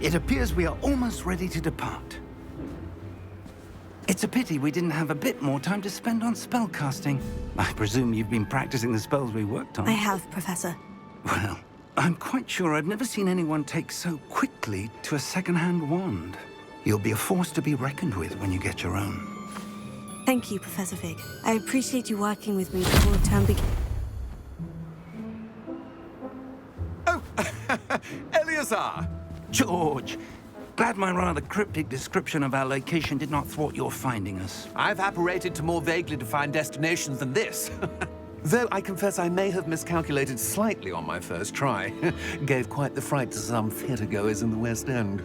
It appears we are almost ready to depart. It's a pity we didn't have a bit more time to spend on spellcasting. I presume you've been practicing the spells we worked on. I have, Professor. Well, I'm quite sure I've never seen anyone take so quickly to a second-hand wand. You'll be a force to be reckoned with when you get your own. Thank you, Professor Fig. I appreciate you working with me before the term begins. Oh, Eleazar! George, glad my rather cryptic description of our location did not thwart your finding us. I've apparated to more vaguely defined destinations than this. Though I confess I may have miscalculated slightly on my first try. Gave quite the fright to some theatre-goers in the West End.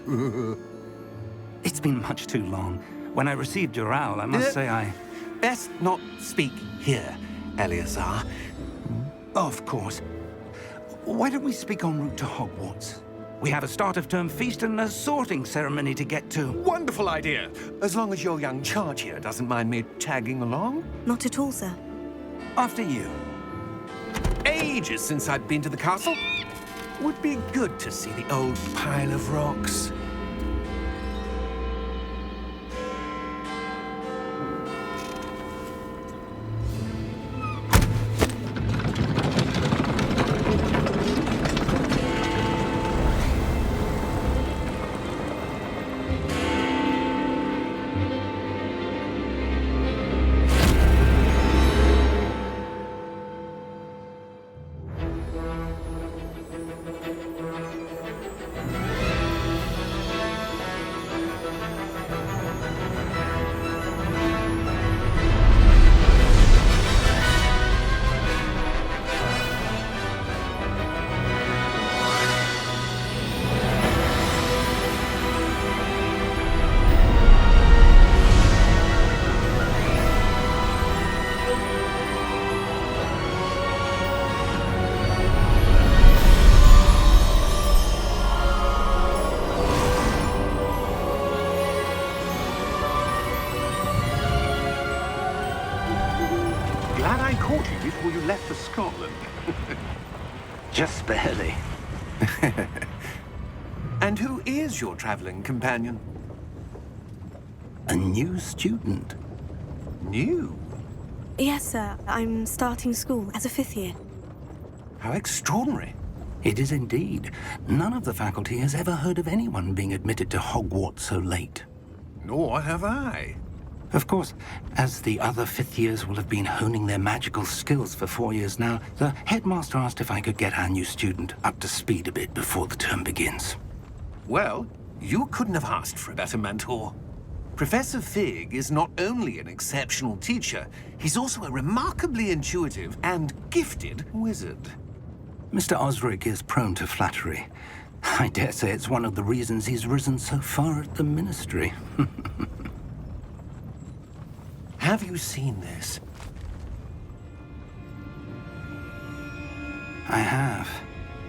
It's been much too long. When I received your owl, I must say I... Best not speak here, Eleazar. Of course. Why don't we speak en route to Hogwarts? We have a start-of-term feast and a sorting ceremony to get to. Wonderful idea! As long as your young charge here doesn't mind me tagging along. Not at all, sir. After you. Ages since I've been to the castle. Would be good to see the old pile of rocks. Glad I caught you before you left for Scotland. Just barely. And who is your traveling companion? A new student. New? Yes, sir. I'm starting school as a 5th year. How extraordinary. It is indeed. None of the faculty has ever heard of anyone being admitted to Hogwarts so late. Nor have I. Of course, as the other 5th years will have been honing their magical skills for 4 years now, the headmaster asked if I could get our new student up to speed a bit before the term begins. Well, you couldn't have asked for a better mentor. Professor Fig is not only an exceptional teacher, he's also a remarkably intuitive and gifted wizard. Mr. Osric is prone to flattery. I dare say it's one of the reasons he's risen so far at the ministry. Have you seen this? I have.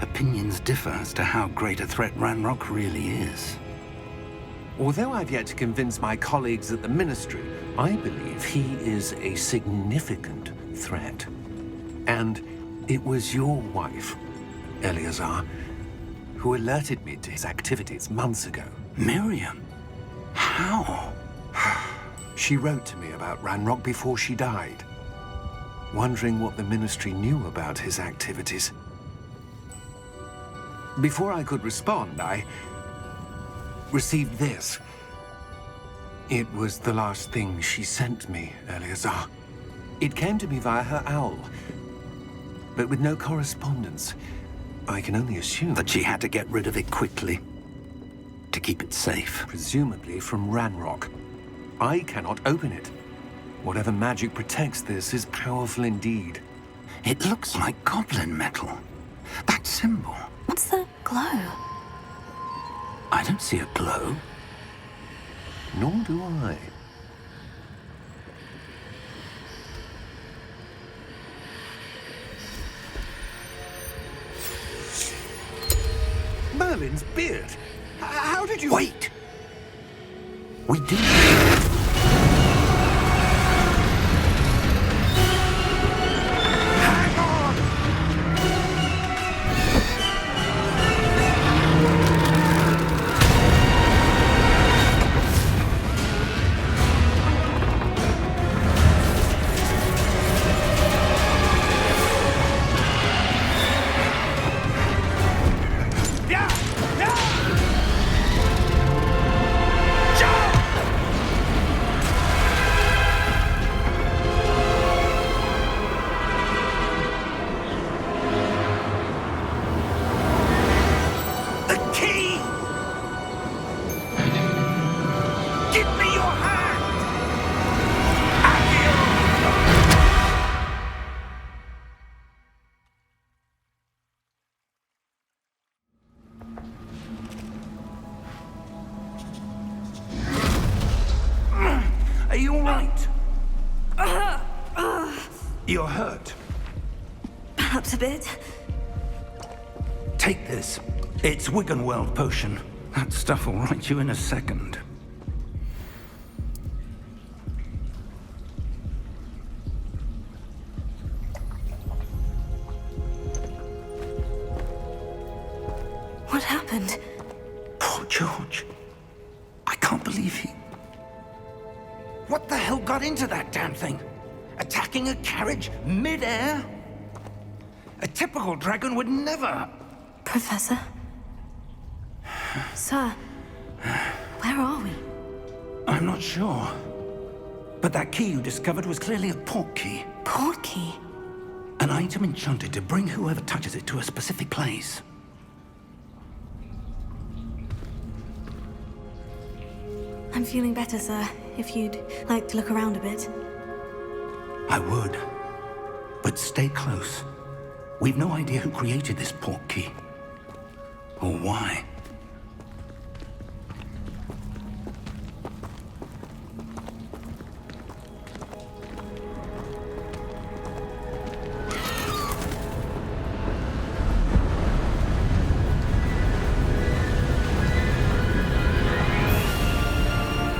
Opinions differ as to how great a threat Ranrock really is. Although I've yet to convince my colleagues at the Ministry, I believe he is a significant threat. And it was your wife, Eleazar, who alerted me to his activities months ago. Miriam? How? She wrote to me about Ranrock before she died, wondering what the Ministry knew about his activities. Before I could respond, I received this. It was the last thing she sent me, Eleazar. It came to me via her owl, but with no correspondence. I can only assume That she had to get rid of it quickly, to keep it safe. presumably from Ranrock. I cannot open it. Whatever magic protects this is powerful indeed. It looks like goblin metal. That symbol. What's the glow? I don't see a glow. Nor do I. Merlin's beard. How did you... Wait! We do. Hang on! You're hurt. Perhaps a bit. Take this. It's Wiggenweld potion. That stuff will right you in a second. What happened? Poor George. I can't believe he... What the hell got into that damn thing? Attacking a carriage mid-air? A typical dragon would never... Professor? Sir, where are we? I'm not sure. But that key you discovered was clearly a port key. Port key? An item enchanted to bring whoever touches it to a specific place. I'm feeling better, sir. If you'd like to look around a bit. I would. But stay close. We've no idea who created this port key. Or why.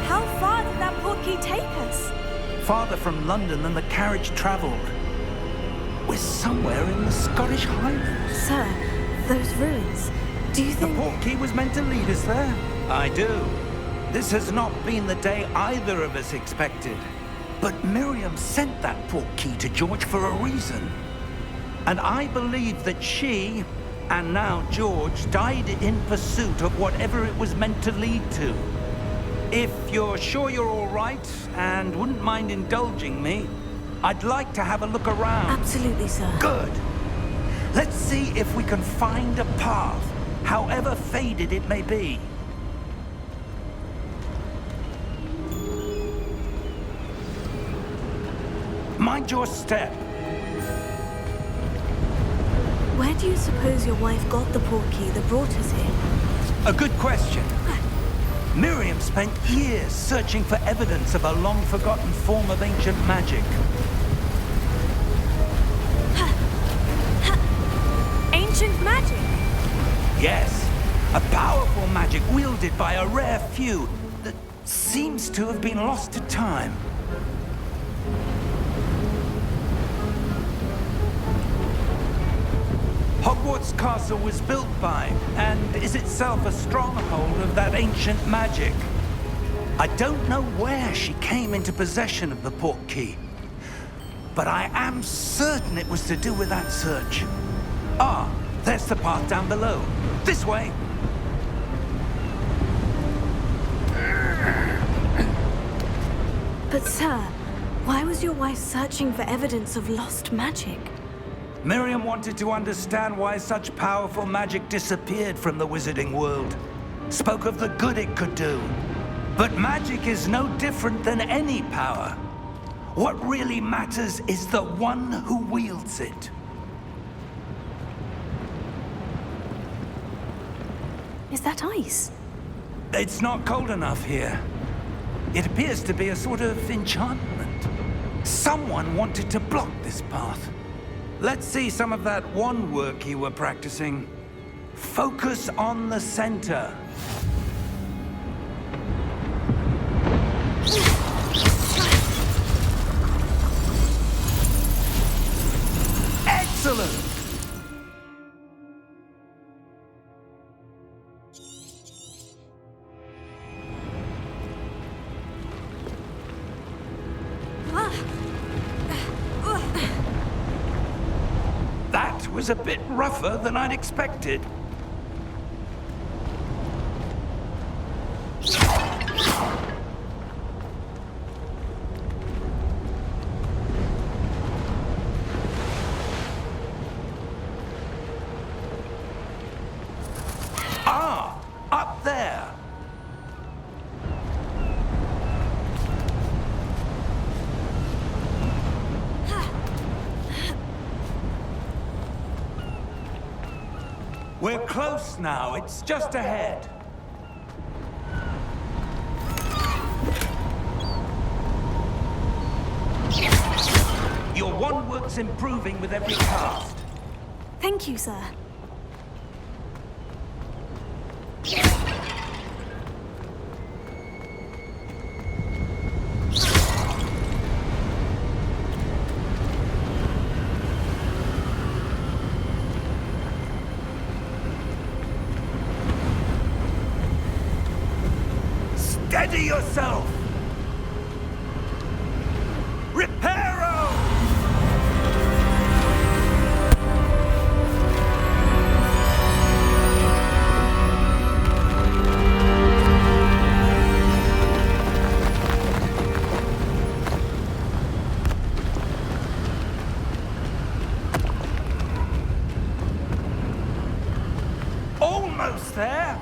How far did that port key take us? Farther from London than the carriage traveled. We're somewhere in the Scottish Highlands. Sir, those ruins. Do you The think... port key was meant to lead us there? I do. This has not been the day either of us expected. But Miriam sent that port key to George for a reason. And I believe that she, and now George, died in pursuit of whatever it was meant to lead to. If you're sure you're all right, and wouldn't mind indulging me, I'd like to have a look around. Absolutely, sir. Good. Let's see if we can find a path, however faded it may be. Mind your step. Where do you suppose your wife got the port key that brought us here? A good question. Miriam spent years searching for evidence of a long-forgotten form of ancient magic. Ancient magic? Yes, a powerful magic wielded by a rare few that seems to have been lost to time. Hogwarts Castle was built by, and is itself a stronghold of that ancient magic. I don't know where she came into possession of the port key, but I am certain it was to do with that search. Ah, there's the path down below. This way. But sir, why was your wife searching for evidence of lost magic? Miriam wanted to understand why such powerful magic disappeared from the wizarding world. Spoke of the good it could do. But magic is no different than any power. What really matters is the one who wields it. Is that ice? It's not cold enough here. It appears to be a sort of enchantment. Someone wanted to block this path. Let's see some of that wand work you were practicing. Focus on the center. Excellent! That was a bit rougher than I'd expected. Ah, up there. We're close now. It's just ahead. Your wand work's improving with every cast. Thank you, sir. Steady yourself! Reparo! Almost there!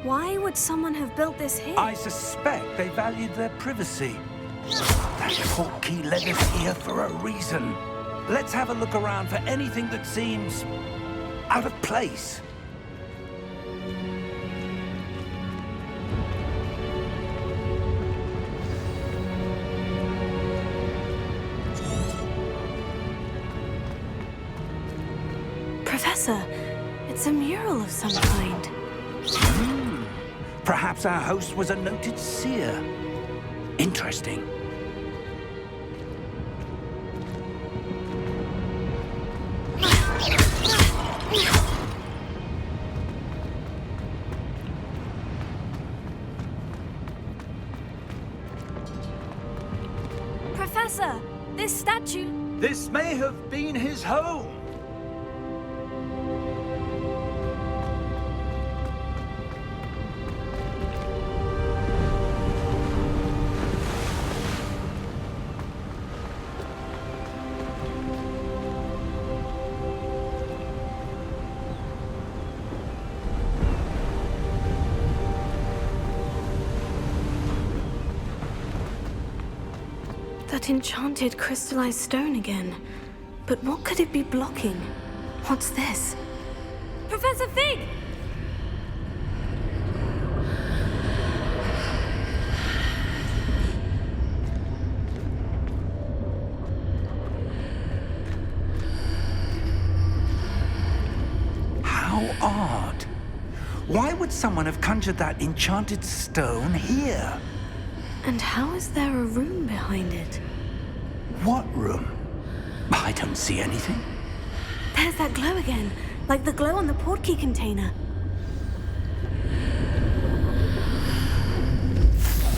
Why would someone have built this here? I suspect they valued their privacy. That portkey led us here for a reason. Let's have a look around for anything that seems out of place. Professor, it's a mural of some kind. Perhaps our host was a noted seer. Interesting. Professor, this statue... This may have been his home. That enchanted crystallized stone again. But what could it be blocking? What's this? Professor Fig! How odd. Why would someone have conjured that enchanted stone here? And how is there a room behind it? What room? I don't see anything. There's that glow again, like the glow on the portkey container.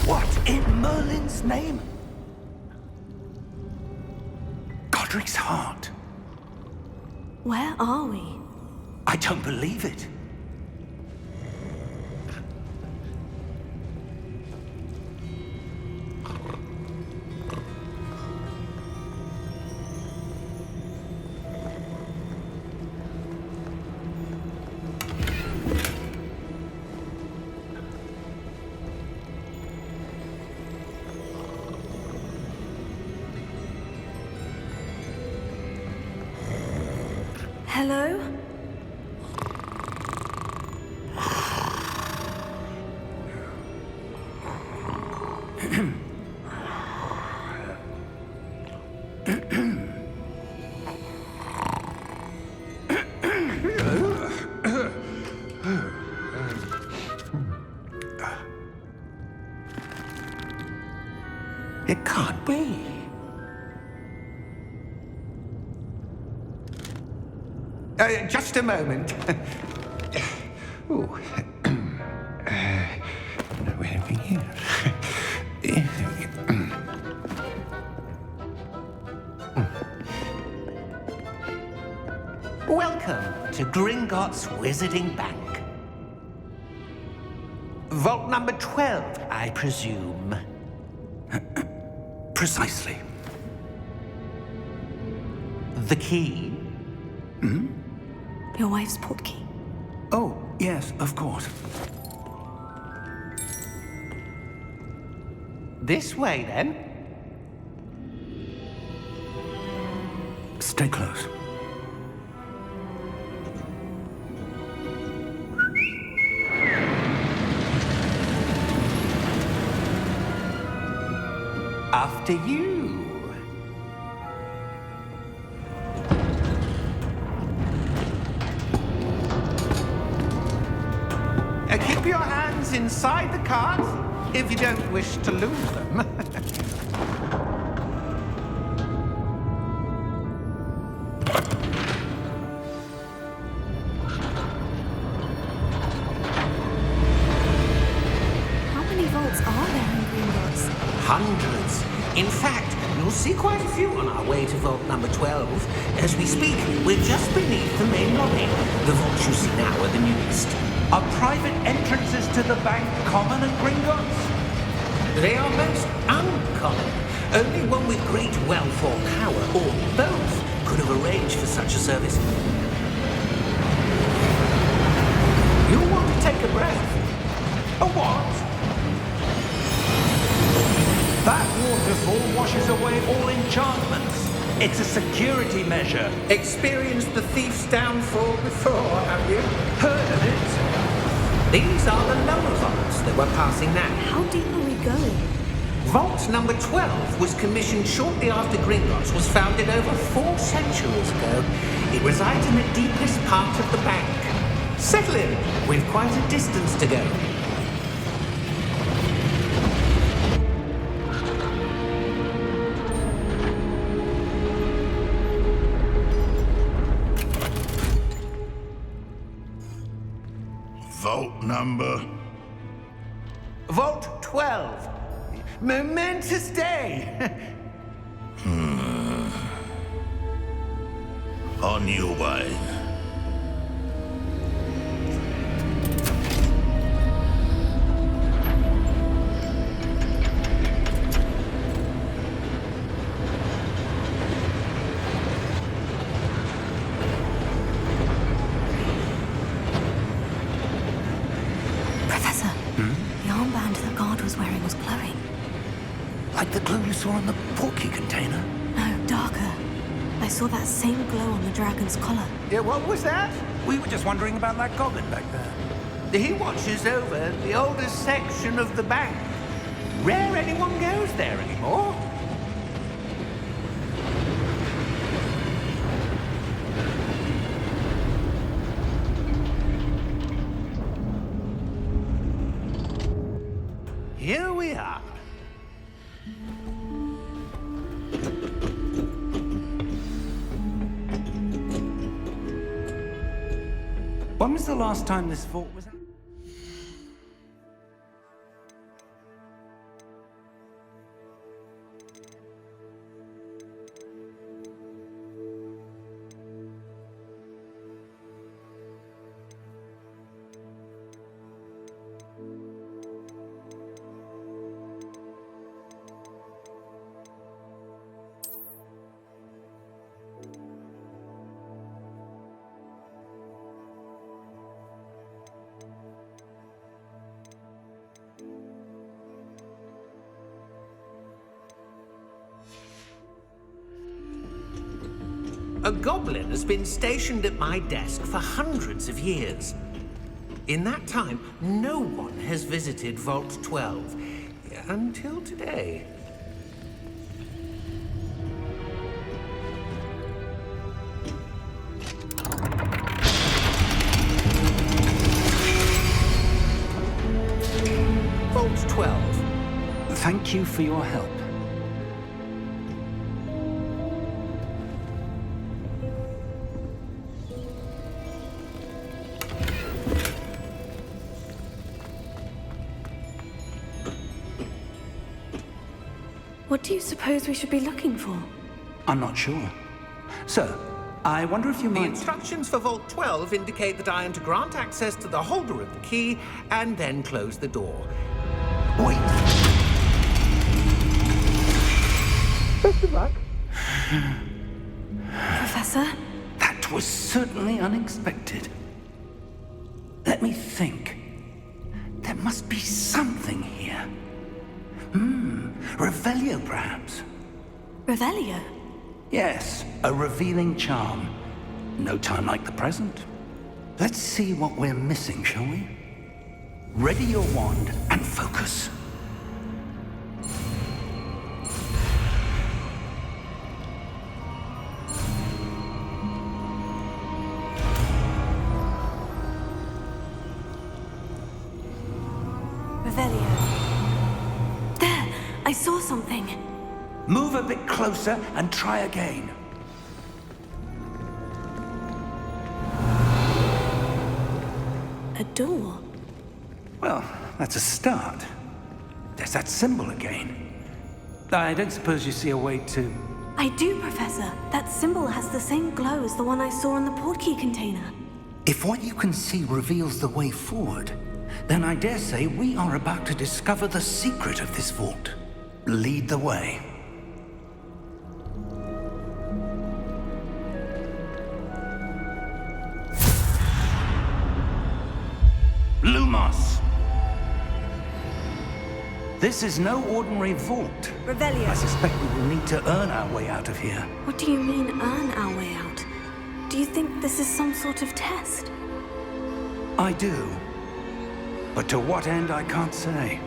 What in Merlin's name? Godric's heart. Where are we? I don't believe it. Hello? It can't be. Just a moment. Ooh. Where are we here? Welcome to Gringotts Wizarding Bank. Vault number 12, I presume. Precisely. The key? Your wife's portkey. Oh, yes, of course. This way, then. Stay close. After you. Keep your hands inside the cart if you don't wish to lose them. How many vaults are there in Gringotts? Hundreds. In fact, you'll see quite a few on our way to vault number 12. As we speak, we're just beneath the main lobby. The vaults you see now are the newest. Are private entrances to the bank common at Gringotts? They are most uncommon. Only one with great wealth or power, or both, could have arranged for such a service. You'll want to take a breath. A what? That waterfall washes away all enchantments. It's a security measure. Experienced the thief's downfall before, have you? Heard of it? These are the lower vaults that we're passing now. How deep are we going? Vault number 12 was commissioned shortly after Gringotts was founded over 4 centuries ago. It resides in the deepest part of the bank. Settle in. We've quite a distance to go. Vault number? Vault 12. Momentous day. On your way. Professor, the armband the guard was wearing was glowing. Like the glue you saw in the portkey container? No, darker. I saw that same glow on the dragon's collar. Yeah, what was that? We were just wondering about that goblin back there. He watches over the oldest section of the bank. Rare anyone goes there anymore. Here we are. When was the last time this vault was... A goblin has been stationed at my desk for hundreds of years. In that time, no one has visited Vault 12. Until today. Vault 12. Thank you for your help. What do you suppose we should be looking for? I'm not sure. Sir, I wonder if you The might... instructions for Vault 12 indicate that I am to grant access to the holder of the key and then close the door. Wait! Best of luck. Professor? That was certainly unexpected. Let me think. There must be something here. Revelio, perhaps. Revelio? Yes, a revealing charm. No time like the present. Let's see what we're missing, shall we? Ready your wand and focus. Revelio. There! I saw something. Move a bit closer and try again. A door. Well, that's a start. There's that symbol again. I don't suppose you see a way to... I do, Professor. That symbol has the same glow as the one I saw in the portkey container. If what you can see reveals the way forward, then I dare say we are about to discover the secret of this vault. Lead the way. Lumos! This is no ordinary vault. Revelio. I suspect we will need to earn our way out of here. What do you mean, earn our way out? Do you think this is some sort of test? I do. But to what end, I can't say.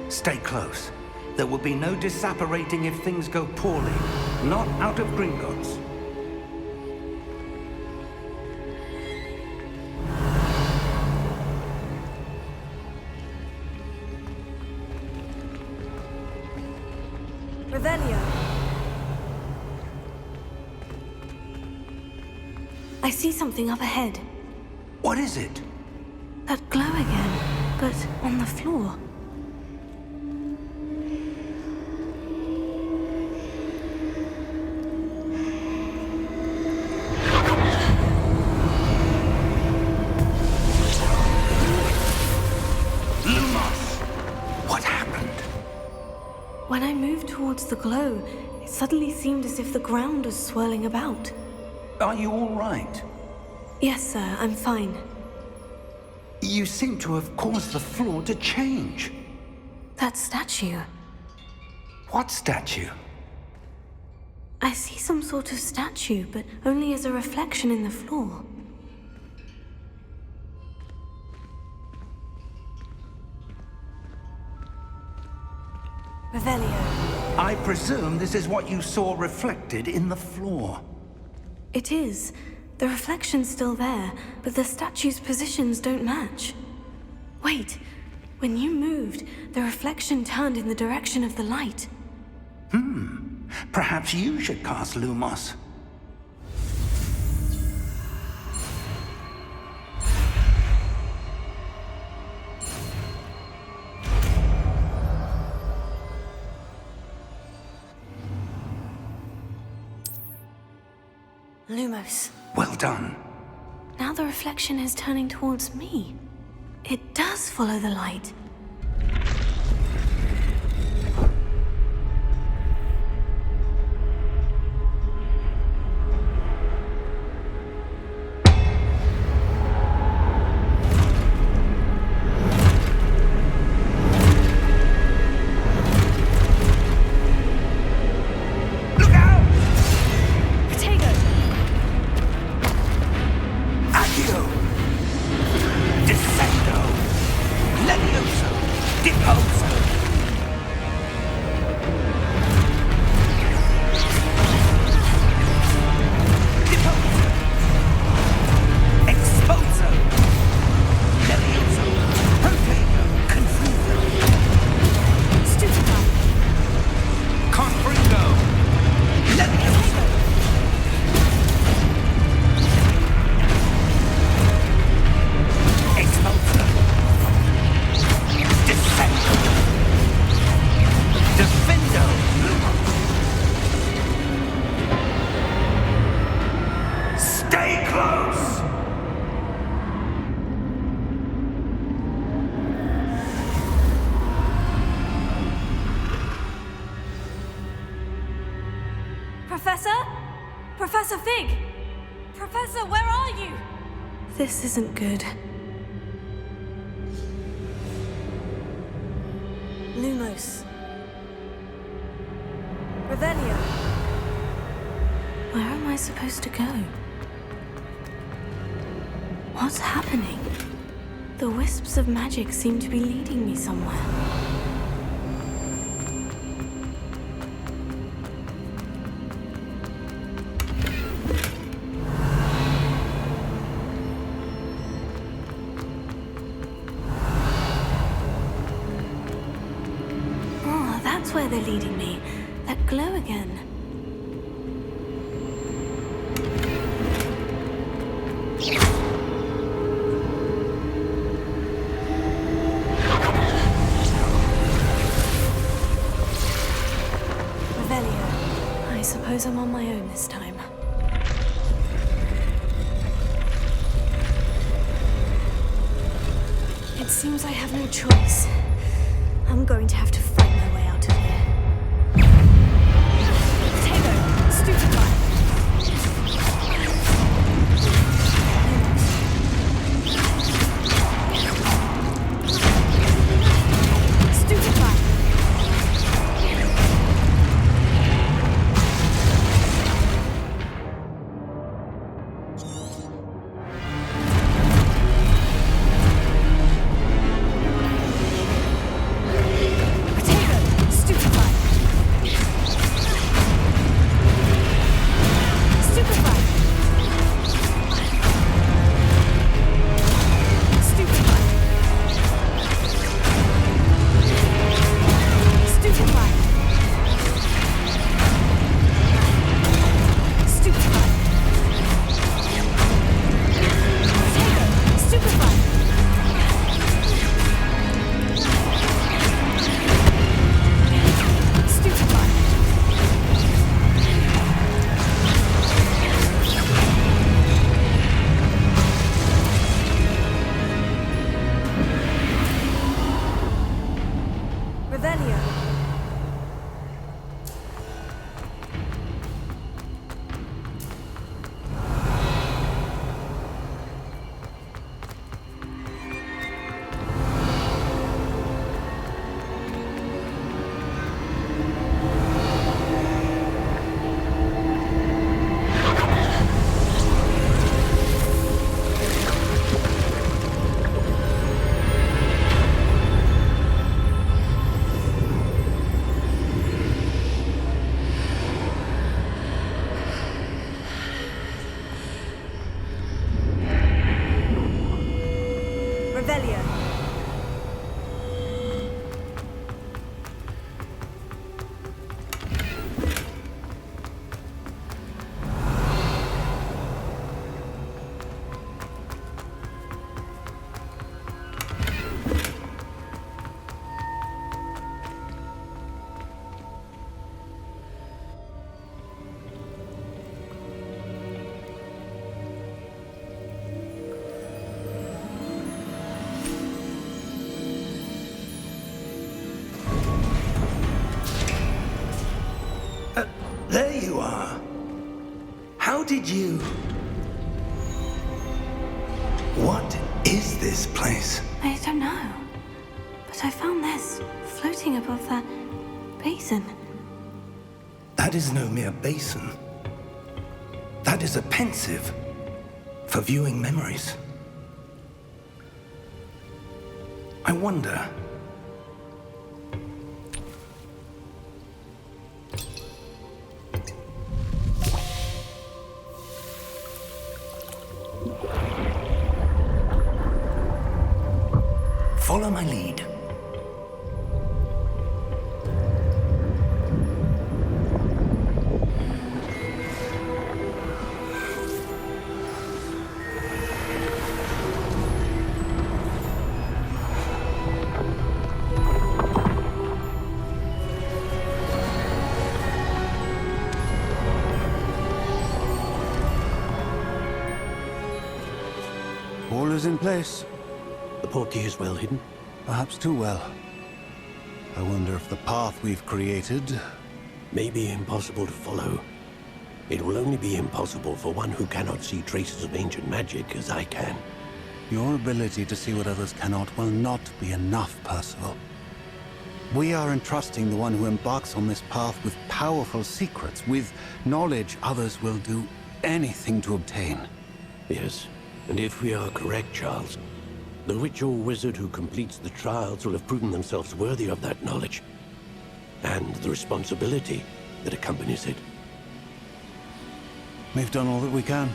Stay close. There will be no disapparating if things go poorly. Not out of Gringotts. Revelio. I see something up ahead. What is it? That glow again, but on the floor. Lumos! What happened? When I moved towards the glow, it suddenly seemed as if the ground was swirling about. Are you all right? Yes, sir, I'm fine. You seem to have caused the floor to change. That statue. What statue? I see some sort of statue, but only as a reflection in the floor. Revelio. I presume this is what you saw reflected in the floor. It is. The reflection's still there, but the statue's positions don't match. Wait. When you moved, the reflection turned in the direction of the light. Perhaps you should cast Lumos. Lumos. Well done. Now the reflection is turning towards me. It does follow the light. Look out! Potato! Accio! Descendo! Levioso! Deposo! Deposo! Exposo! Levioso! Protego! Confuso! Stupido! Confringo! Levioso! Exposo! Descendo! Defendo! Stay close! Professor? Professor Fig! Professor, where are you? This isn't good. Lumos. Revelio. supposed to go? What's happening? The wisps of magic seem to be leading me somewhere. Oh, that's where they're leading me. That glow again. I suppose I'm on my own this time. It seems I have no choice. I'm going to have to fight my way out of here. Potato! Stupefy! Stupefy! There you are. How did you... What is this place? I don't know. But I found this floating above that basin. That is no mere basin. That is a pensive for viewing memories. I wonder... Follow my lead. All is in place. The portkey is well hidden. Perhaps too well. I wonder if the path we've created... May be impossible to follow. It will only be impossible for one who cannot see traces of ancient magic as I can. Your ability to see what others cannot will not be enough, Percival. We are entrusting the one who embarks on this path with powerful secrets, with knowledge others will do anything to obtain. Yes, and if we are correct, Charles, the witch or wizard who completes the trials will have proven themselves worthy of that knowledge, and the responsibility that accompanies it. We've done all that we can.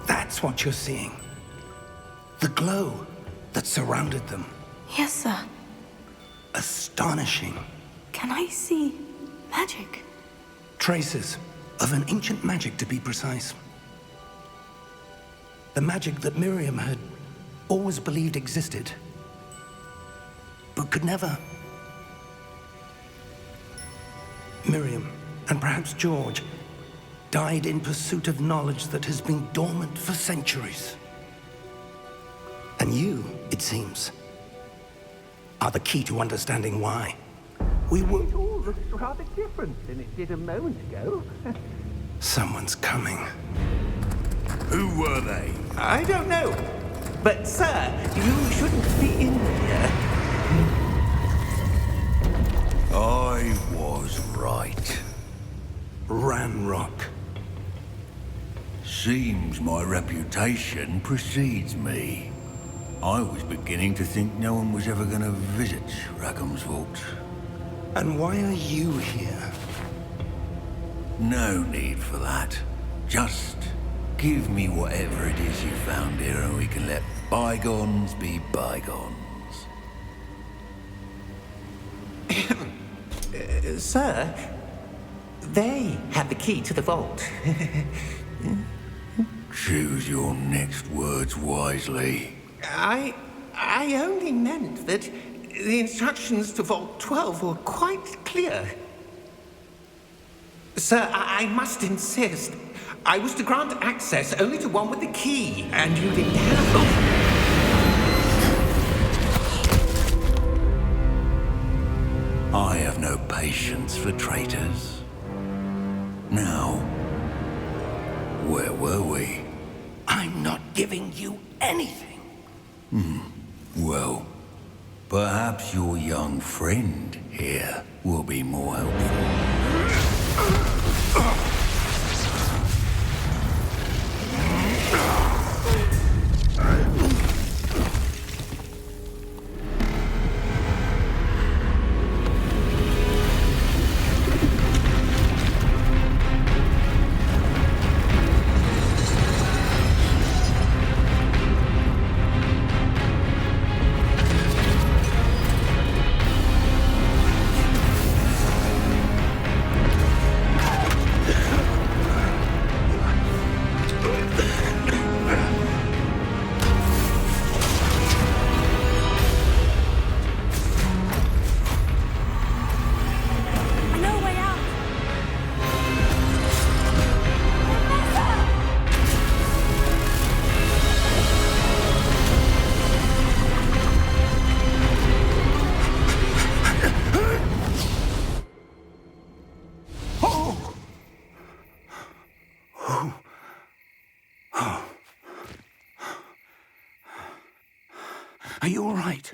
That's what you're seeing. The glow that surrounded them. Yes, sir. Astonishing. Can I see magic? Traces of an ancient magic, to be precise. The magic that Miriam had always believed existed, but could never. Miriam, and perhaps George, died in pursuit of knowledge that has been dormant for centuries. And you, it seems, are the key to understanding why. We were... It all looks rather different than it did a moment ago. Someone's coming. Who were they? I don't know. But, sir, you shouldn't be in here. I was right. Ramrock. Seems my reputation precedes me. I was beginning to think no one was ever going to visit Rackham's vault. And why are you here? No need for that. Just give me whatever it is you found here and we can let bygones be bygones. Sir, they have the key to the vault. Choose your next words wisely. I only meant that the instructions to Vault 12 were quite clear. Sir, I must insist. I was to grant access only to one with the key, and you didn't have... I have no patience for traitors. Now, where were we? I'm not giving you anything. Well, perhaps your young friend here will be more helpful. Are you all right?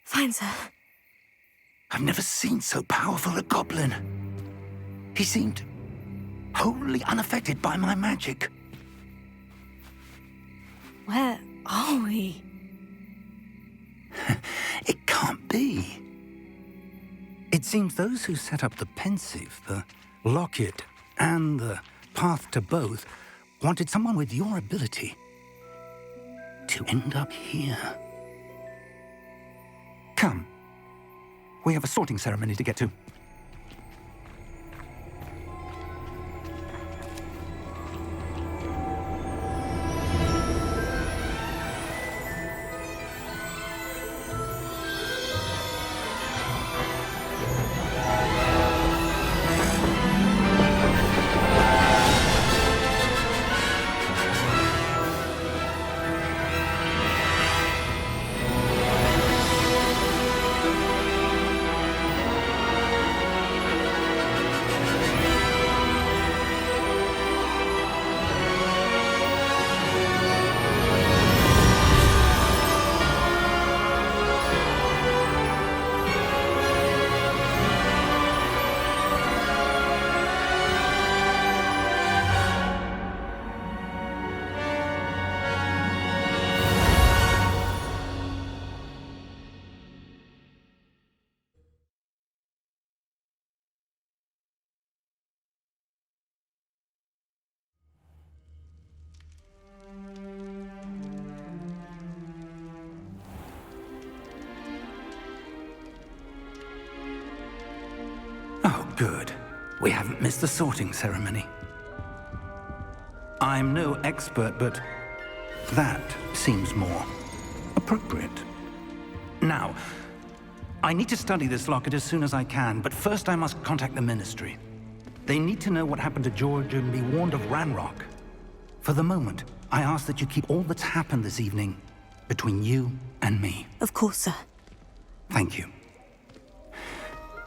Fine, sir. I've never seen so powerful a goblin. He seemed wholly unaffected by my magic. Where are we? It can't be. It seems those who set up the pensive, the locket, and the path to both wanted someone with your ability to end up here. Come. We have a sorting ceremony to get to. Good. We haven't missed the sorting ceremony. I'm no expert, but that seems more appropriate. Now, I need to study this locket as soon as I can, but first I must contact the Ministry. They need to know what happened to George and be warned of Ranrock. For the moment, I ask that you keep all that's happened this evening between you and me. Of course, sir. Thank you.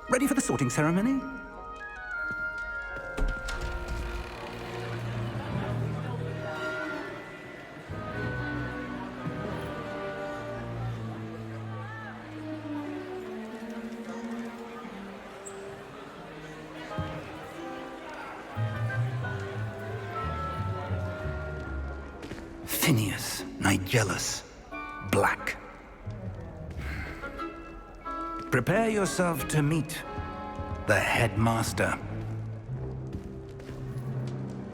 Ready for the sorting ceremony? Phineas, Nigellus, Black. Prepare yourself to meet the headmaster.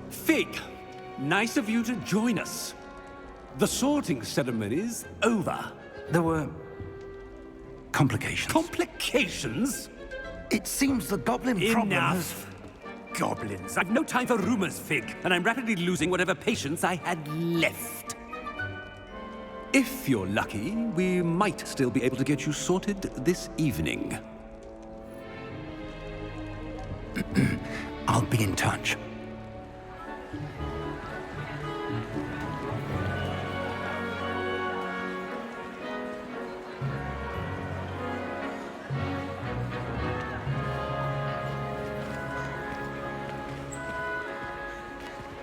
Fig, nice of you to join us. The sorting ceremony's over. There were complications. Complications? It seems the goblin problem has... Enough! Goblins. I've no time for rumors, Fig, and I'm rapidly losing whatever patience I had left. If you're lucky, we might still be able to get you sorted this evening. I'll be in touch.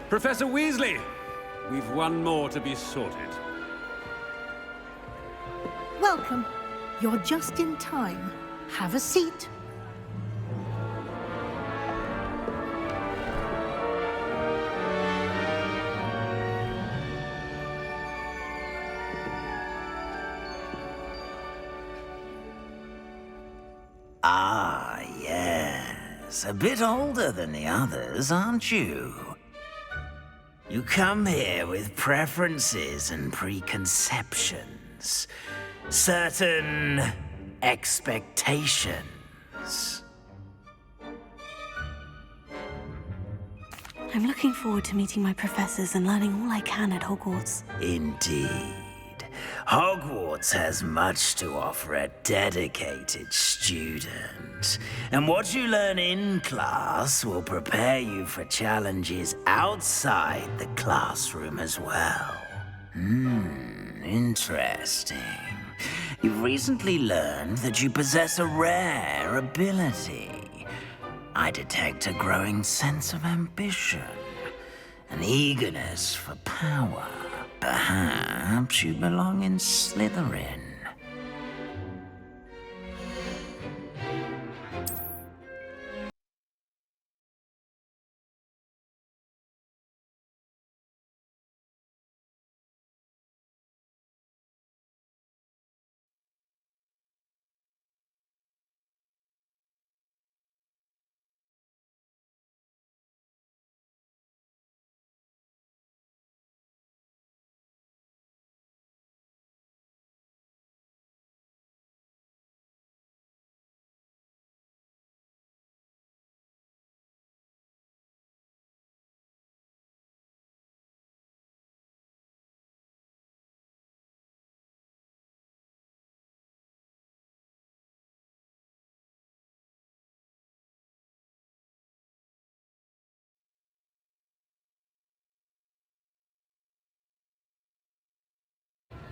Professor Weasley, we've one more to be sorted. Welcome. You're just in time. Have a seat. Ah, yes. A bit older than the others, aren't you? You come here with preferences and preconceptions. Certain expectations. I'm looking forward to meeting my professors and learning all I can at Hogwarts. Indeed. Hogwarts has much to offer a dedicated student. And what you learn in class will prepare you for challenges outside the classroom as well. Interesting. You've recently learned that you possess a rare ability. I detect a growing sense of ambition, an eagerness for power. Perhaps you belong in Slytherin.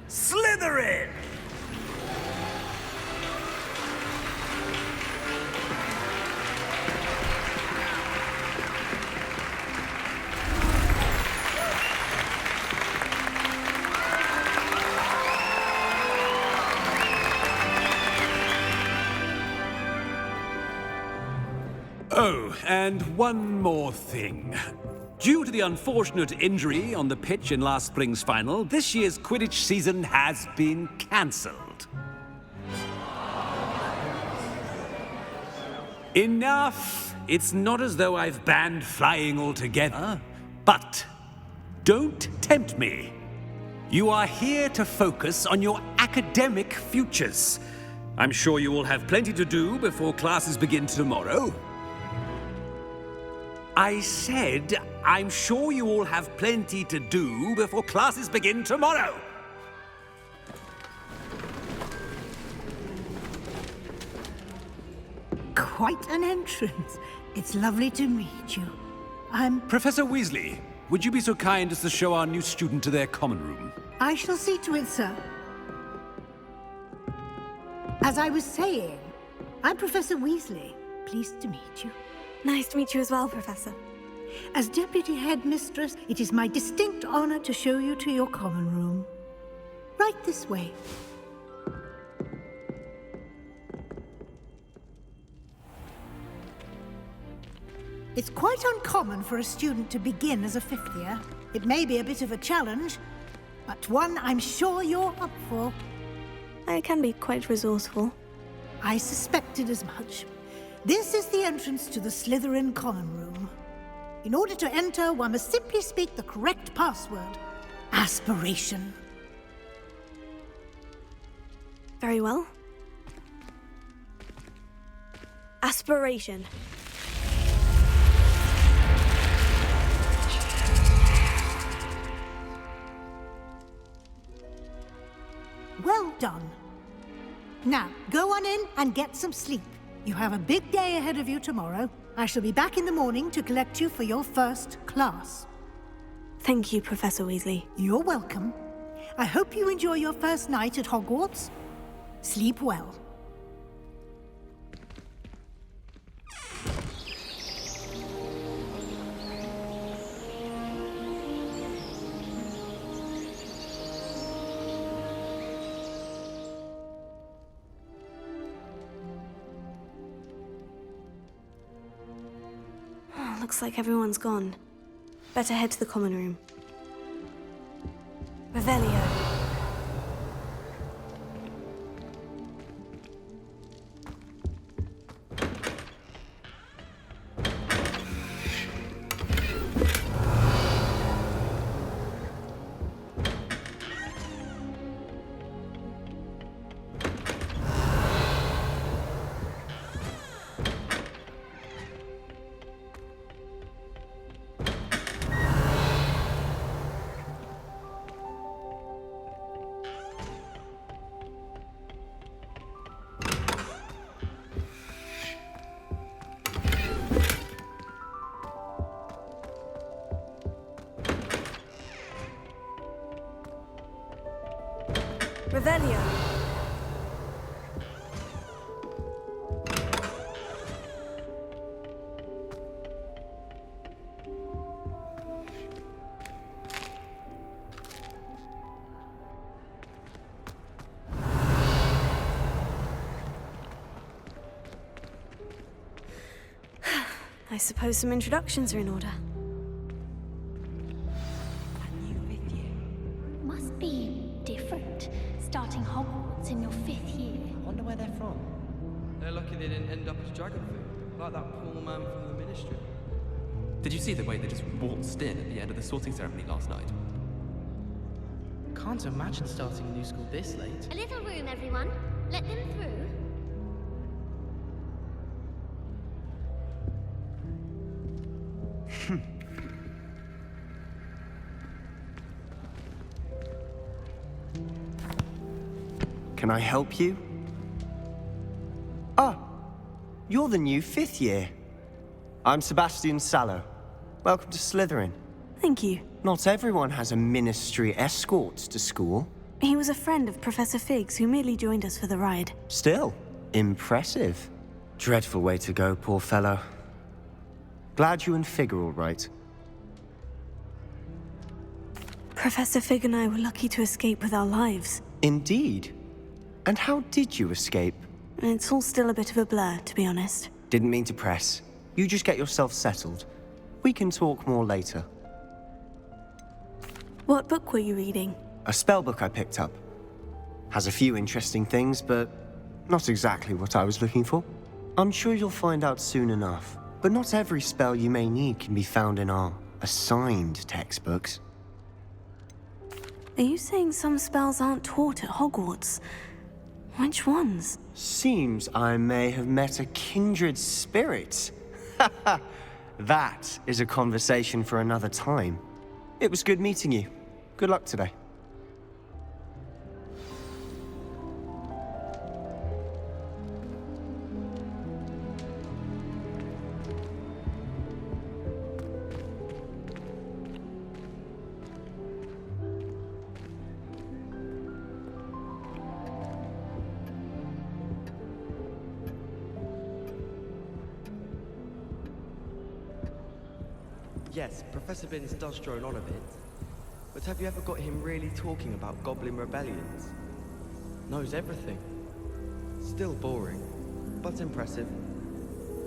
Slytherin! Oh, and one more thing. Due to the unfortunate injury on the pitch in last spring's final, this year's Quidditch season has been cancelled. Enough! It's not as though I've banned flying altogether. But don't tempt me. You are here to focus on your academic futures. I'm sure you will have plenty to do before classes begin tomorrow. I said, I'm sure you all have plenty to do before classes begin tomorrow. Quite an entrance. It's lovely to meet you. Professor Weasley, would you be so kind as to show our new student to their common room? I shall see to it, sir. As I was saying, I'm Professor Weasley. Pleased to meet you. Nice to meet you as well, Professor. As Deputy Headmistress, it is my distinct honor to show you to your common room. Right this way. It's quite uncommon for a student to begin as a fifth year. It may be a bit of a challenge, but one I'm sure you're up for. I can be quite resourceful. I suspected as much. This is the entrance to the Slytherin common room. In order to enter, one must simply speak the correct password. Aspiration. Very well. Aspiration. Well done. Now, go on in and get some sleep. You have a big day ahead of you tomorrow. I shall be back in the morning to collect you for your first class. Thank you, Professor Weasley. You're welcome. I hope you enjoy your first night at Hogwarts. Sleep well. Looks like everyone's gone. Better head to the common room. Revelio. Revelio. I suppose some introductions are in order. Must be different, starting Hogwarts in your 5th year. I wonder where they're from. They're lucky they didn't end up as dragon food, like that poor man from the Ministry. Did you see the way they just waltzed in at the end of the sorting ceremony last night? Can't imagine starting a new school this late. A little room, everyone. Let them through. Can I help you? Ah, you're the new 5th year. I'm Sebastian Sallow. Welcome to Slytherin. Thank you. Not everyone has a ministry escort to school. He was a friend of Professor Fig's who merely joined us for the ride. Still, impressive. Dreadful way to go, poor fellow. Glad you and Fig are all right. Professor Fig and I were lucky to escape with our lives. Indeed. And how did you escape? It's all still a bit of a blur, to be honest. Didn't mean to press. You just get yourself settled. We can talk more later. What book were you reading? A spell book I picked up. Has a few interesting things, but not exactly what I was looking for. I'm sure you'll find out soon enough. But not every spell you may need can be found in our assigned textbooks. Are you saying some spells aren't taught at Hogwarts? Which ones? Seems I may have met a kindred spirit. that is a conversation for another time. It was good meeting you. Good luck today. Yes, Professor Binns does drone on a bit. But have you ever got him really talking about goblin rebellions? Knows everything. Still boring, but impressive.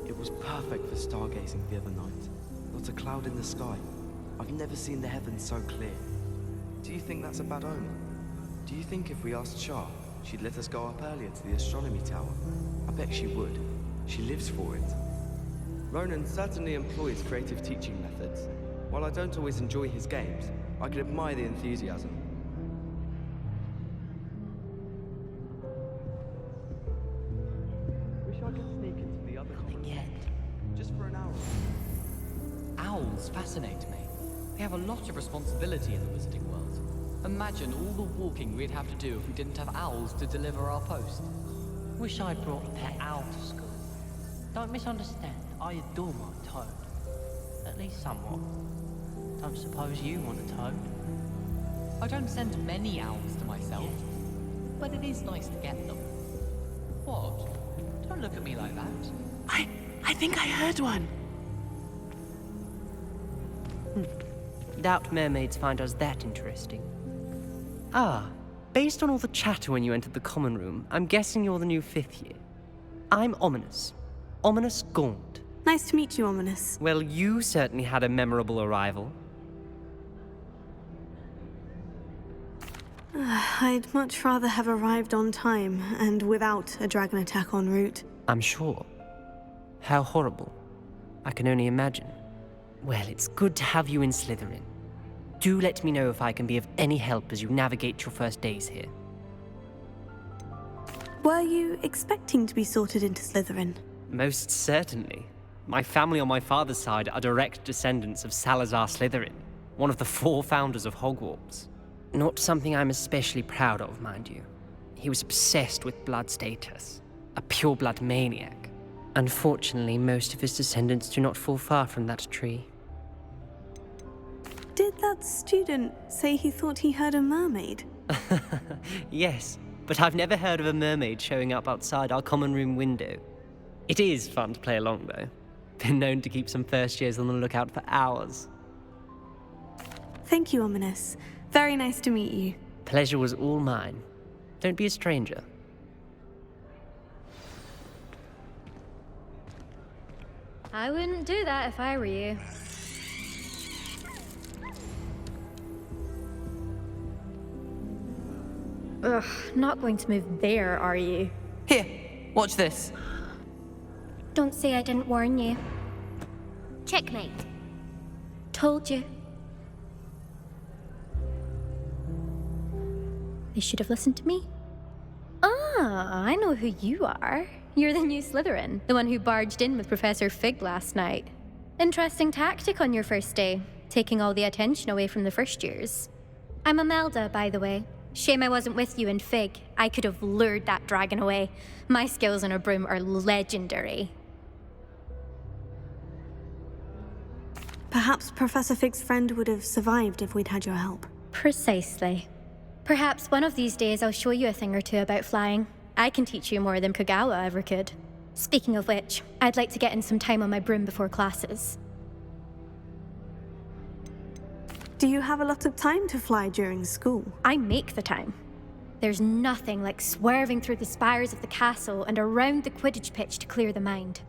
It was perfect for stargazing the other night. Not a cloud in the sky. I've never seen the heavens so clear. Do you think that's a bad omen? Do you think if we asked Shah, she'd let us go up earlier to the astronomy tower? I bet she would. She lives for it. Ronan certainly employs creative teaching methods. While I don't always enjoy his games, I can admire the enthusiasm. Wish I could sneak into the other Yet. just for an hour. Owls fascinate me. They have a lot of responsibility in the wizarding world. Imagine all the walking we'd have to do if we didn't have owls to deliver our post. Wish I'd brought a pet owl to school. Don't misunderstand, I adore my toad. At least somewhat. Don't suppose you want a toad? I don't send many owls to myself, but it is nice to get them. What? Don't look at me like that. I think I heard one. Doubt mermaids find us that interesting. Ah, based on all the chatter when you entered the common room, I'm guessing you're the new 5th year. I'm Ominous. Ominous Gaunt. Nice to meet you, Ominous. Well, you certainly had a memorable arrival. I'd much rather have arrived on time and without a dragon attack en route. I'm sure. How horrible. I can only imagine. Well, it's good to have you in Slytherin. Do let me know if I can be of any help as you navigate your first days here. Were you expecting to be sorted into Slytherin? Most certainly. My family on my father's side are direct descendants of Salazar Slytherin, one of the 4 founders of Hogwarts. Not something I'm especially proud of, mind you. He was obsessed with blood status, a pure-blood maniac. Unfortunately, most of his descendants do not fall far from that tree. Did that student say he thought he heard a mermaid? Yes, but I've never heard of a mermaid showing up outside our common room window. It is fun to play along, though. Been known to keep some first years on the lookout for hours. Thank you, Ominous. Very nice to meet you. Pleasure was all mine. Don't be a stranger. I wouldn't do that if I were you. Ugh, not going to move there, are you? Here, watch this. Don't say I didn't warn you. Checkmate. Told you. They should have listened to me. Ah, I know who you are. You're the new Slytherin, the one who barged in with Professor Fig last night. Interesting tactic on your first day, taking all the attention away from the first years. I'm Imelda, by the way. Shame I wasn't with you in Fig. I could have lured that dragon away. My skills on a broom are legendary. Perhaps Professor Fig's friend would have survived if we'd had your help. Precisely. Perhaps one of these days I'll show you a thing or two about flying. I can teach you more than Kagawa ever could. Speaking of which, I'd like to get in some time on my broom before classes. Do you have a lot of time to fly during school? I make the time. There's nothing like swerving through the spires of the castle and around the Quidditch pitch to clear the mind.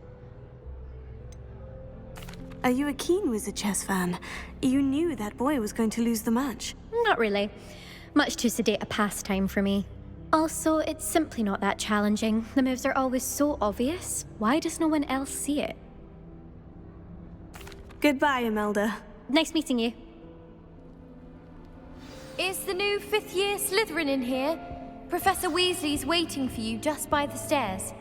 Are you a keen Wizard chess fan? You knew that boy was going to lose the match. Not really. Much too sedate a pastime for me. Also, it's simply not that challenging. The moves are always so obvious. Why does no one else see it? Goodbye, Imelda. Nice meeting you. Is the new 5th year Slytherin in here? Professor Weasley's waiting for you just by the stairs.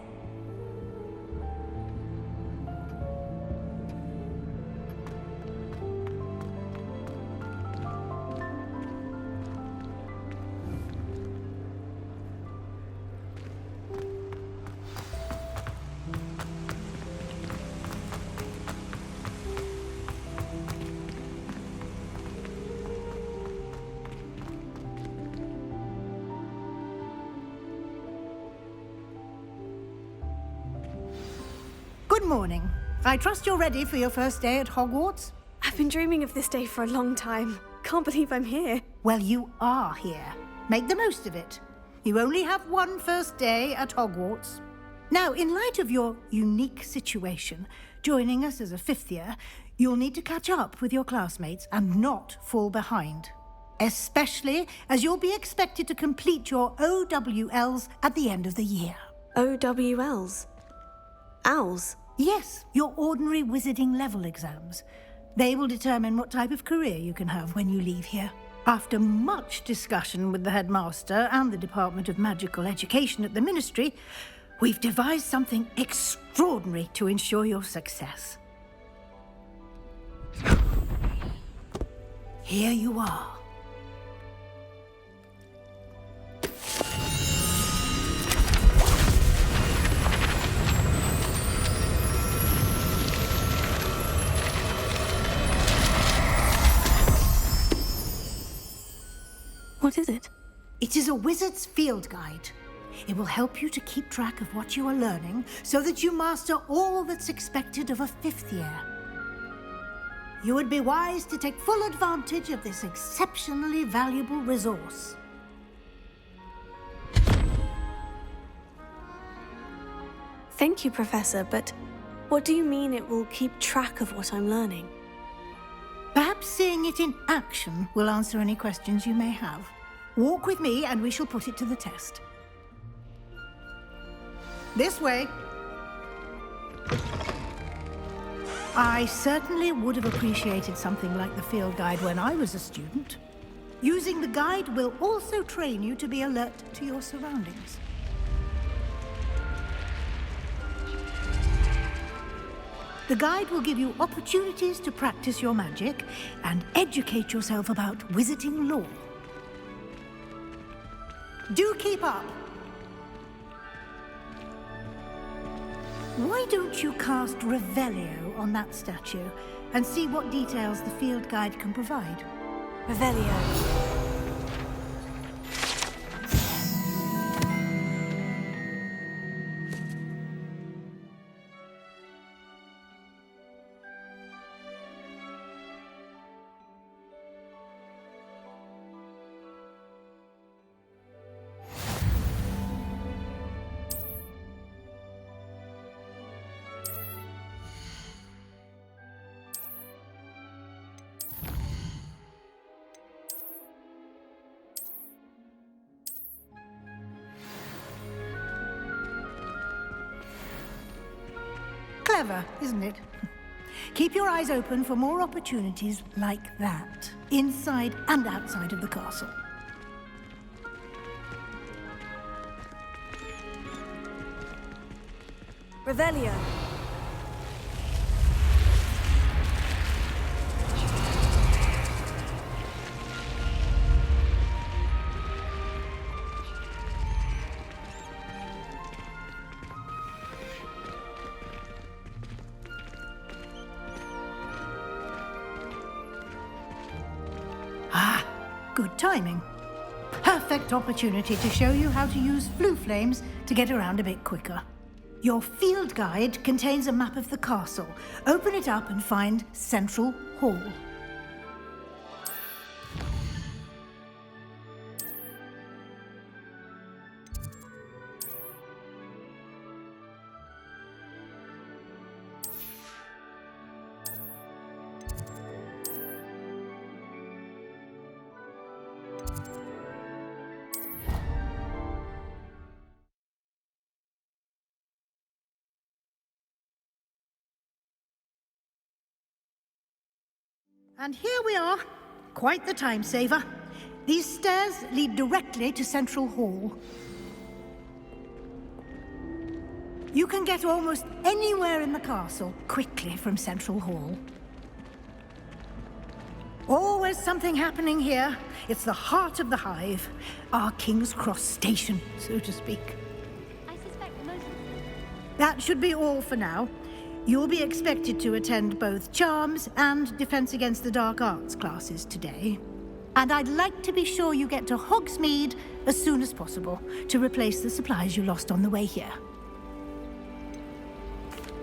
Good morning. I trust you're ready for your first day at Hogwarts? I've been dreaming of this day for a long time. Can't believe I'm here. Well, you are here. Make the most of it. You only have one first day at Hogwarts. Now, in light of your unique situation, joining us as a fifth year, you'll need to catch up with your classmates and not fall behind. Especially as you'll be expected to complete your OWLs at the end of the year. OWLs? Owls? Yes, your ordinary wizarding level exams. They will determine what type of career you can have when you leave here. After much discussion with the headmaster and the Department of Magical Education at the Ministry, we've devised something extraordinary to ensure your success. Here you are. What is it? It is a wizard's field guide. It will help you to keep track of what you are learning so that you master all that's expected of a fifth year. You would be wise to take full advantage of this exceptionally valuable resource. Thank you, Professor, but what do you mean it will keep track of what I'm learning? Perhaps seeing it in action will answer any questions you may have. Walk with me and we shall put it to the test. This way. I certainly would have appreciated something like the field guide when I was a student. Using the guide will also train you to be alert to your surroundings. The guide will give you opportunities to practice your magic and educate yourself about wizarding lore. Do keep up! Why don't you cast Revelio on that statue and see what details the field guide can provide? Revelio. Clever, isn't it? Keep your eyes open for more opportunities like that, inside and outside of the castle. Revelio. Good timing. Perfect opportunity to show you how to use flue flames to get around a bit quicker. Your field guide contains a map of the castle. Open it up and find Central Hall. And here we are. Quite the time saver. These stairs lead directly to Central Hall. You can get almost anywhere in the castle quickly from Central Hall. Always something happening here. It's the heart of the Hive. Our King's Cross station, so to speak. I suspect most... That should be all for now. You'll be expected to attend both Charms and Defense Against the Dark Arts classes today. And I'd like to be sure you get to Hogsmeade as soon as possible to replace the supplies you lost on the way here.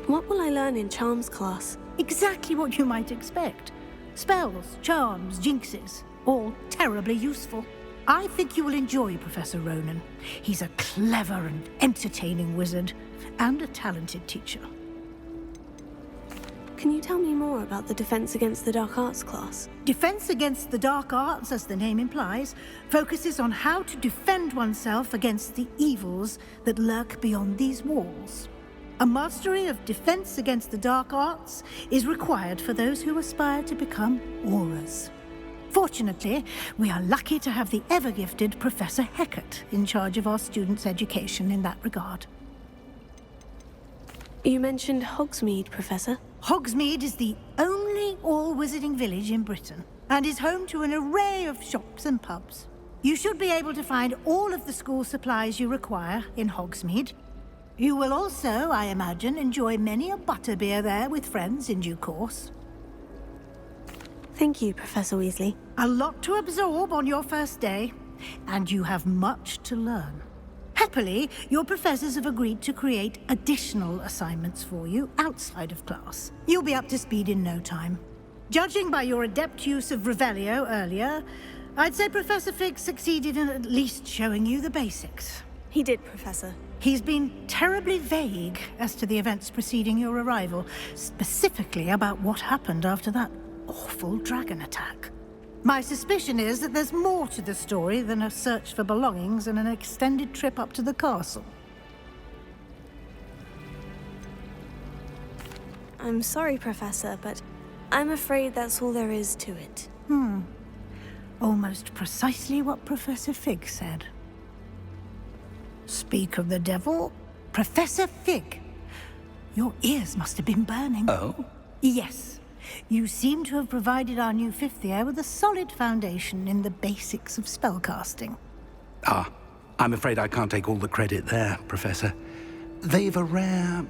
What will I learn in Charms class? Exactly what you might expect. Spells, charms, jinxes, all terribly useful. I think you will enjoy Professor Ronan. He's a clever and entertaining wizard, and a talented teacher. Can you tell me more about the Defense Against the Dark Arts class? Defense Against the Dark Arts, as the name implies, focuses on how to defend oneself against the evils that lurk beyond these walls. A mastery of Defense Against the Dark Arts is required for those who aspire to become Aurors. Fortunately, we are lucky to have the ever-gifted Professor Hecat in charge of our students' education in that regard. You mentioned Hogsmeade, Professor. Hogsmeade is the only all-wizarding village in Britain, and is home to an array of shops and pubs. You should be able to find all of the school supplies you require in Hogsmeade. You will also, I imagine, enjoy many a butterbeer there with friends in due course. Thank you, Professor Weasley. A lot to absorb on your first day, and you have much to learn. Happily, your professors have agreed to create additional assignments for you outside of class. You'll be up to speed in no time. Judging by your adept use of Revelio earlier, I'd say Professor Fig succeeded in at least showing you the basics. He did, Professor. He's been terribly vague as to the events preceding your arrival, specifically about what happened after that awful dragon attack. My suspicion is that there's more to the story than a search for belongings and an extended trip up to the castle. I'm sorry, Professor, but I'm afraid that's all there is to it. Almost precisely what Professor Fig said. Speak of the devil, Professor Fig. Your ears must have been burning. Oh? Yes. You seem to have provided our new fifth year with a solid foundation in the basics of spellcasting. Ah, I'm afraid I can't take all the credit there, Professor. They've a rare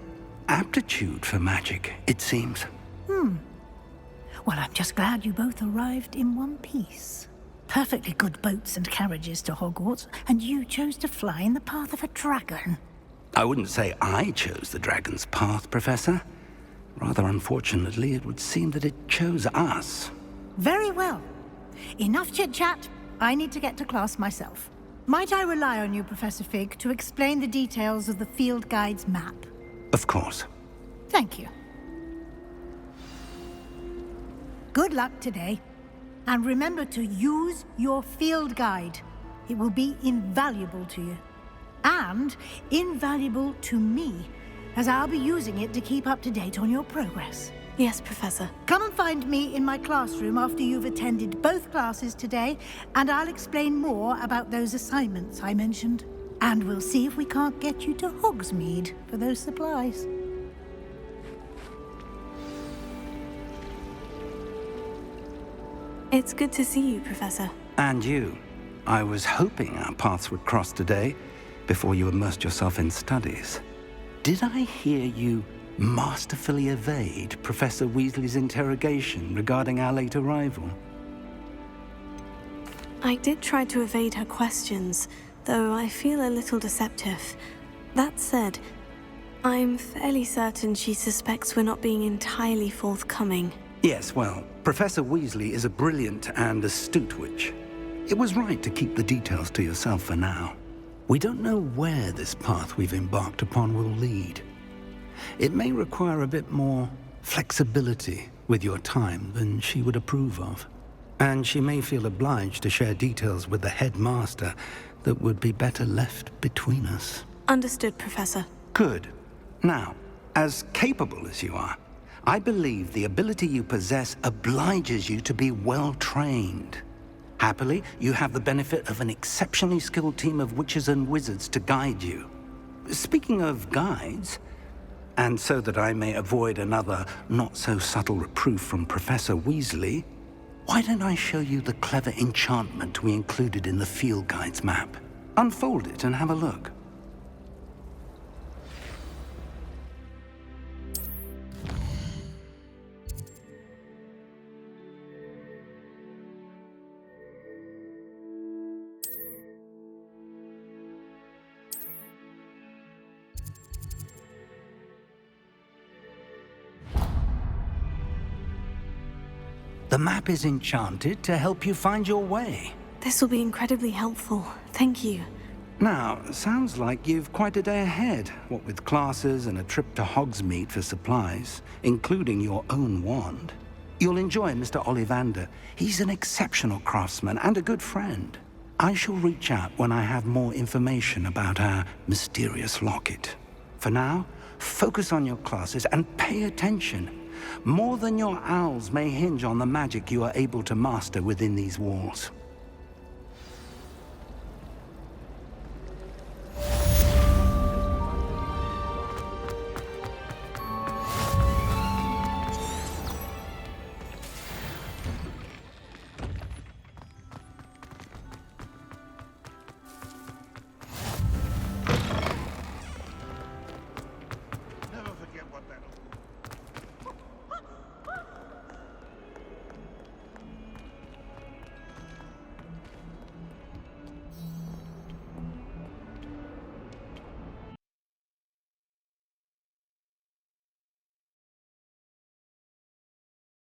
aptitude for magic, it seems. Well, I'm just glad you both arrived in one piece. Perfectly good boats and carriages to Hogwarts, and you chose to fly in the path of a dragon. I wouldn't say I chose the dragon's path, Professor. Rather unfortunately, it would seem that it chose us. Very well. Enough chit-chat. I need to get to class myself. Might I rely on you, Professor Fig, to explain the details of the field guide's map? Of course. Thank you. Good luck today. And remember to use your field guide. It will be invaluable to you. And invaluable to me, as I'll be using it to keep up to date on your progress. Yes, Professor. Come and find me in my classroom after you've attended both classes today, and I'll explain more about those assignments I mentioned. And we'll see if we can't get you to Hogsmeade for those supplies. It's good to see you, Professor. And you. I was hoping our paths would cross today, before you immersed yourself in studies. Did I hear you masterfully evade Professor Weasley's interrogation regarding our late arrival? I did try to evade her questions, though I feel a little deceptive. That said, I'm fairly certain she suspects we're not being entirely forthcoming. Yes, well, Professor Weasley is a brilliant and astute witch. It was right to keep the details to yourself for now. We don't know where this path we've embarked upon will lead. It may require a bit more flexibility with your time than she would approve of. And she may feel obliged to share details with the headmaster that would be better left between us. Understood, Professor. Good. Now, as capable as you are, I believe the ability you possess obliges you to be well-trained. Happily, you have the benefit of an exceptionally skilled team of witches and wizards to guide you. Speaking of guides, and so that I may avoid another not-so-subtle reproof from Professor Weasley, why don't I show you the clever enchantment we included in the field guide's map? Unfold it and have a look. The map is enchanted to help you find your way. This will be incredibly helpful. Thank you. Now, sounds like you've quite a day ahead, what with classes and a trip to Hogsmeade for supplies, including your own wand. You'll enjoy Mr. Ollivander. He's an exceptional craftsman and a good friend. I shall reach out when I have more information about our mysterious locket. For now, focus on your classes and pay attention. More than your owls may hinge on the magic you are able to master within these walls.